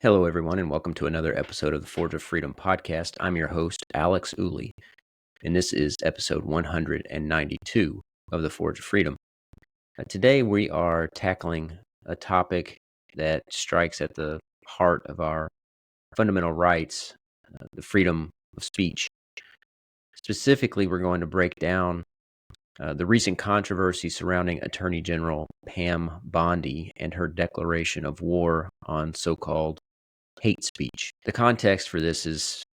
Hello, everyone, and welcome to another episode of the Forge of Freedom podcast. I'm your host, Alex Ooley, and this is episode 192 of the Forge of Freedom. Today, we are tackling a topic that strikes at the heart of our fundamental rights, the freedom of speech. Specifically, we're going to break down the recent controversy surrounding Attorney General Pam Bondi and her declaration of war on so-called hate speech. The context for this is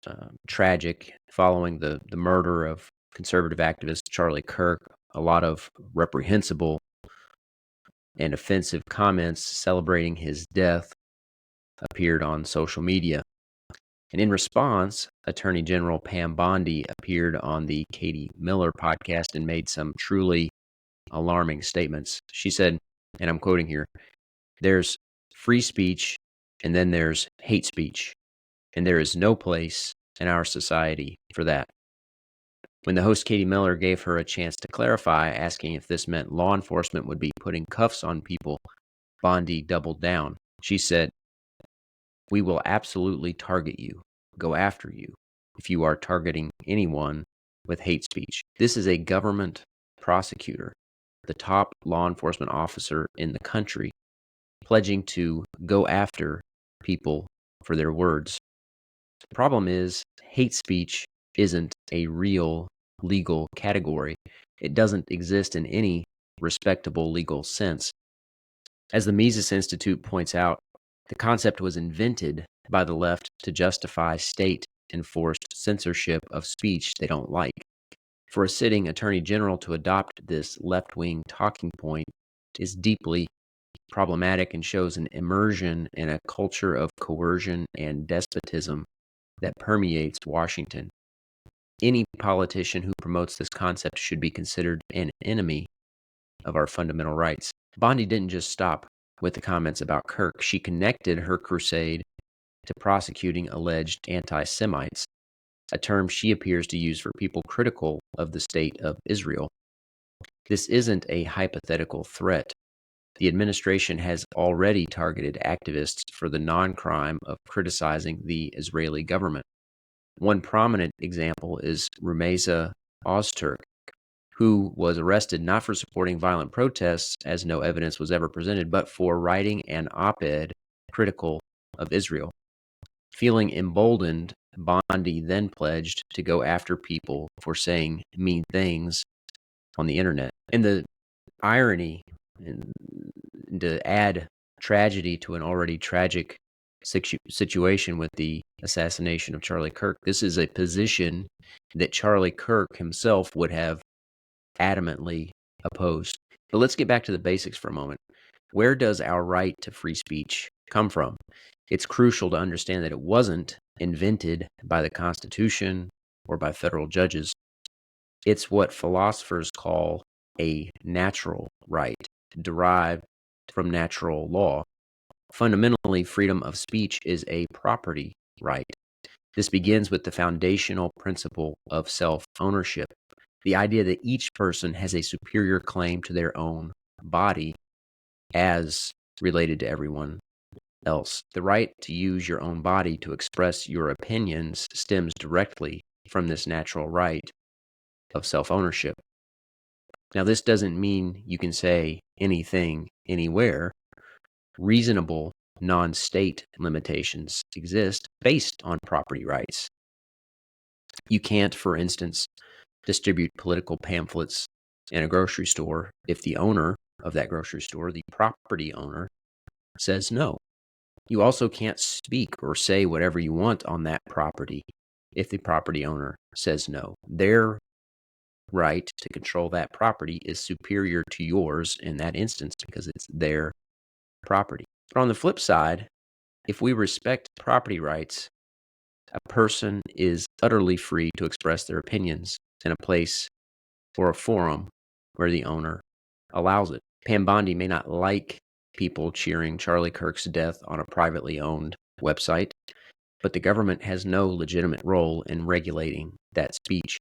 tragic. Following the murder of conservative activist Charlie Kirk, a lot of reprehensible and offensive comments celebrating his death appeared on social media. And in response, Attorney General Pam Bondi appeared on the Katie Miller podcast and made some truly alarming statements. She said, and I'm quoting here, "There's free speech and then there's hate speech. And there is no place in our society for that." When the host Katie Miller gave her a chance to clarify, asking if this meant law enforcement would be putting cuffs on people, Bondi doubled down. She said, "We will absolutely target you, go after you, if you are targeting anyone with hate speech." This is a government prosecutor, the top law enforcement officer in the country, pledging to go after people for their words. The problem is, hate speech isn't a real legal category. It doesn't exist in any respectable legal sense. As the Mises Institute points out, the concept was invented by the left to justify state-enforced censorship of speech they don't like. For a sitting attorney general to adopt this left-wing talking point is deeply problematic and shows an immersion in a culture of coercion and despotism that permeates Washington. Any politician who promotes this concept should be considered an enemy of our fundamental rights. Bondi didn't just stop with the comments about Kirk. She connected her crusade to prosecuting alleged anti-Semites, a term she appears to use for people critical of the state of Israel. This isn't a hypothetical threat. The administration has already targeted activists for the non-crime of criticizing the Israeli government. One prominent example is Rumeysa Ozturk, who was arrested not for supporting violent protests, as no evidence was ever presented, but for writing an op-ed critical of Israel. Feeling emboldened, Bondi then pledged to go after people for saying mean things on the internet. And the irony, and to add tragedy to an already tragic situation with the assassination of Charlie Kirk, this is a position that Charlie Kirk himself would have adamantly opposed. But let's get back to the basics for a moment. Where does our right to free speech come from? It's crucial to understand that it wasn't invented by the Constitution or by federal judges. It's what philosophers call a natural right, derived from natural law. Fundamentally, freedom of speech is a property right. This begins with the foundational principle of self-ownership, the idea that each person has a superior claim to their own body as related to everyone else. The right to use your own body to express your opinions stems directly from this natural right of self-ownership. Now, this doesn't mean you can say anything anywhere. Reasonable non-state limitations exist based on property rights. You can't, for instance, distribute political pamphlets in a grocery store if the owner of that grocery store, the property owner, says no. You also can't speak or say whatever you want on that property if the property owner says no. Their right to control that property is superior to yours in that instance because it's their property. But on the flip side, if we respect property rights, a person is utterly free to express their opinions in a place or a forum where the owner allows it. Pam Bondi may not like people cheering Charlie Kirk's death on a privately owned website, but the government has no legitimate role in regulating that speech.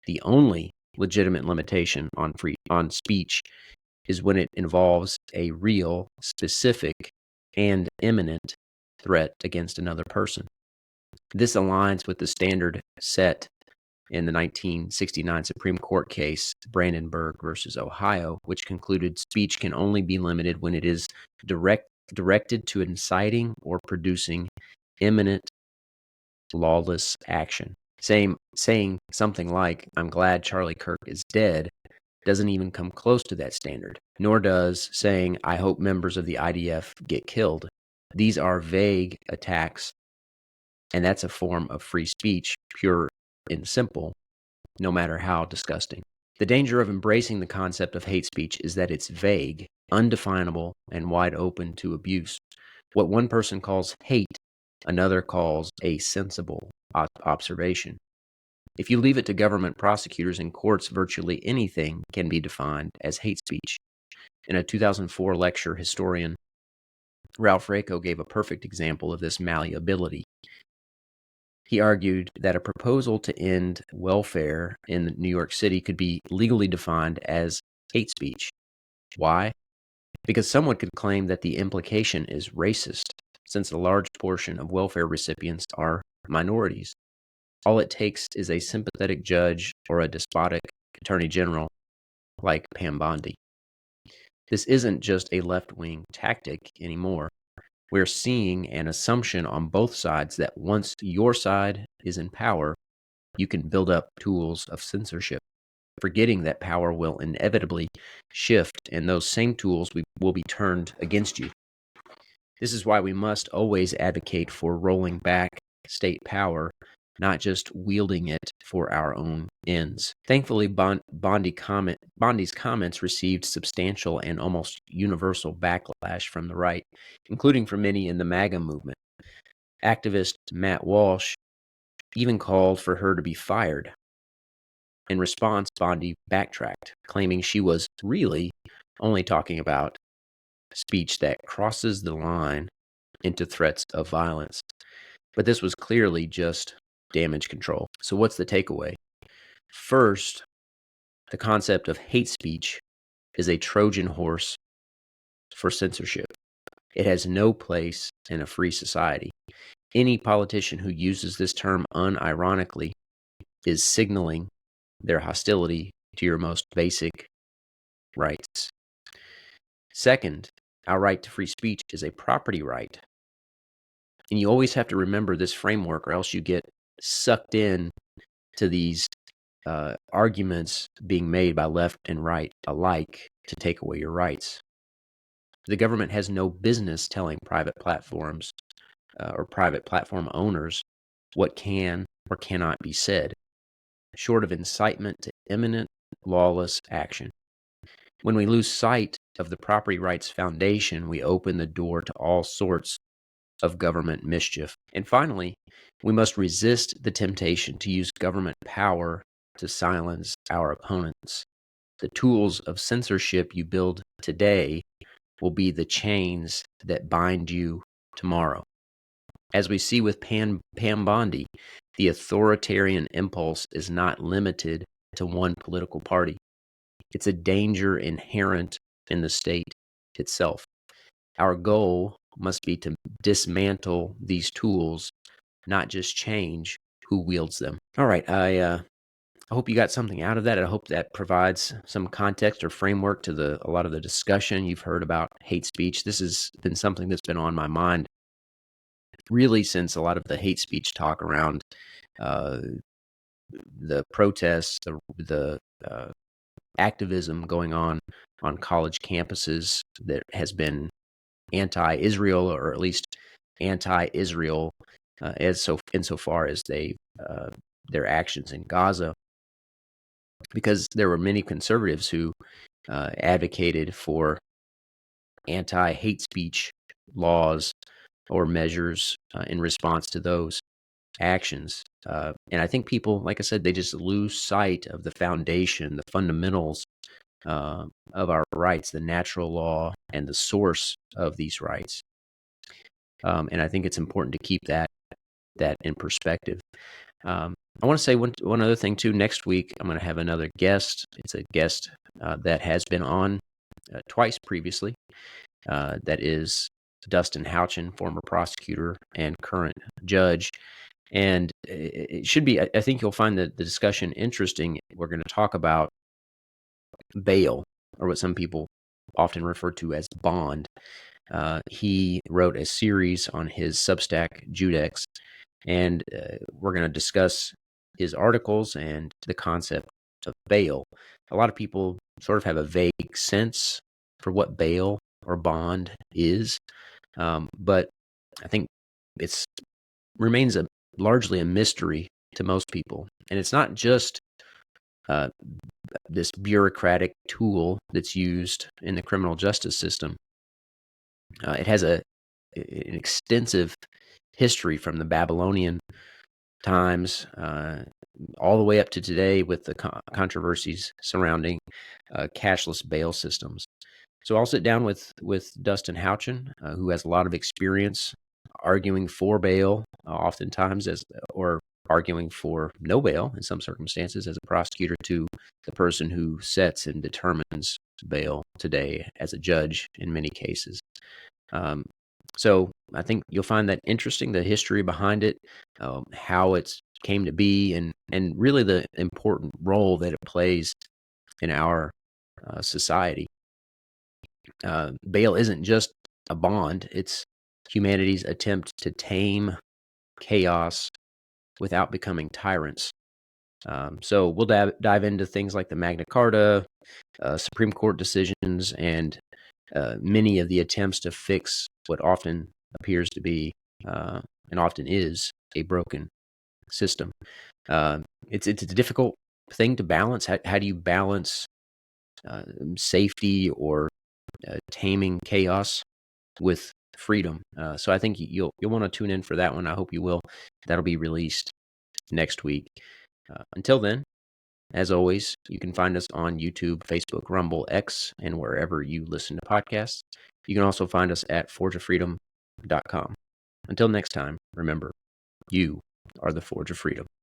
The only legitimate limitation on speech is when it involves a real, specific, and imminent threat against another person. This aligns with the standard set in the 1969 Supreme Court case, Brandenburg versus Ohio, which concluded speech can only be limited when it is directed to inciting or producing imminent lawless action. Saying something like, "I'm glad Charlie Kirk is dead," doesn't even come close to that standard, nor does saying, "I hope members of the IDF get killed." These are vague attacks, and that's a form of free speech, pure and simple, no matter how disgusting. The danger of embracing the concept of hate speech is that it's vague, undefinable, and wide open to abuse. What one person calls hate, another calls a sensible observation. If you leave it to government prosecutors and courts, virtually anything can be defined as hate speech. In a 2004 lecture, historian Ralph Raico gave a perfect example of this malleability. He argued that a proposal to end welfare in New York City could be legally defined as hate speech. Why? Because someone could claim that the implication is racist, since a large portion of welfare recipients are minorities. All it takes is a sympathetic judge or a despotic attorney general like Pam Bondi. This isn't just a left-wing tactic anymore. We're seeing an assumption on both sides that once your side is in power, you can build up tools of censorship, forgetting that power will inevitably shift and those same tools will be turned against you. This is why we must always advocate for rolling back state power, not just wielding it for our own ends. Thankfully, Bondi's comments received substantial and almost universal backlash from the right, including from many in the MAGA movement. Activist Matt Walsh even called for her to be fired. In response, Bondi backtracked, claiming she was really only talking about speech that crosses the line into threats of violence. But this was clearly just damage control. So what's the takeaway? First, the concept of hate speech is a Trojan horse for censorship. It has no place in a free society. Any politician who uses this term unironically is signaling their hostility to your most basic rights. Second, our right to free speech is a property right. And you always have to remember this framework, or else you get sucked in to these arguments being made by left and right alike to take away your rights. The government has no business telling private platforms or private platform owners what can or cannot be said, short of incitement to imminent lawless action. When we lose sight of the property rights foundation, we open the door to all sorts of government mischief. And finally, we must resist the temptation to use government power to silence our opponents. The tools of censorship you build today will be the chains that bind you tomorrow. As we see with Pam Bondi, the authoritarian impulse is not limited to one political party. It's a danger inherent in the state itself. Our goal must be to dismantle these tools, not just change who wields them. All right, I hope you got something out of that. I hope that provides some context or framework to a lot of the discussion you've heard about hate speech. This has been something that's been on my mind really since a lot of the hate speech talk around the protests, the activism going on college campuses that has been anti-Israel, or at least anti-Israel insofar as their actions in Gaza, because there were many conservatives who advocated for anti-hate speech laws or measures in response to those actions. And I think people, like I said, they just lose sight of the foundation, the fundamentals of our rights, the natural law, and the source of these rights. And I think it's important to keep that in perspective. I want to say one other thing too. Next week, I'm going to have another guest. It's a guest that has been on twice previously. That is Dustin Houchin, former prosecutor and current judge. And it should be, I think you'll find the discussion interesting. We're going to talk about bail, or what some people often refer to as bond. He wrote a series on his Substack, Judex, and we're going to discuss his articles and the concept of bail. A lot of people sort of have a vague sense for what bail or bond is, but I think it remains largely a mystery to most people. And it's not just this bureaucratic tool that's used in the criminal justice system. It has an extensive history from the Babylonian times all the way up to today with the controversies surrounding cashless bail systems. So I'll sit down with Dustin Houchin, who has a lot of experience arguing for bail, oftentimes or arguing for no bail in some circumstances as a prosecutor, to the person who sets and determines bail today as a judge in many cases. So I think you'll find that interesting, the history behind it, how it came to be, and really the important role that it plays in our society. Bail isn't just a bond. It's humanity's attempt to tame chaos without becoming tyrants. So we'll dive into things like the Magna Carta, Supreme Court decisions, and many of the attempts to fix what often appears to be and often is a broken system. It's a difficult thing to balance. How do you balance safety or taming chaos with freedom? So I think you'll want to tune in for that one. I hope you will. That'll be released next week. Until then, as always, you can find us on YouTube, Facebook, Rumble, X, and wherever you listen to podcasts. You can also find us at forgeoffreedom.com. Until next time, remember, you are the Forge of Freedom.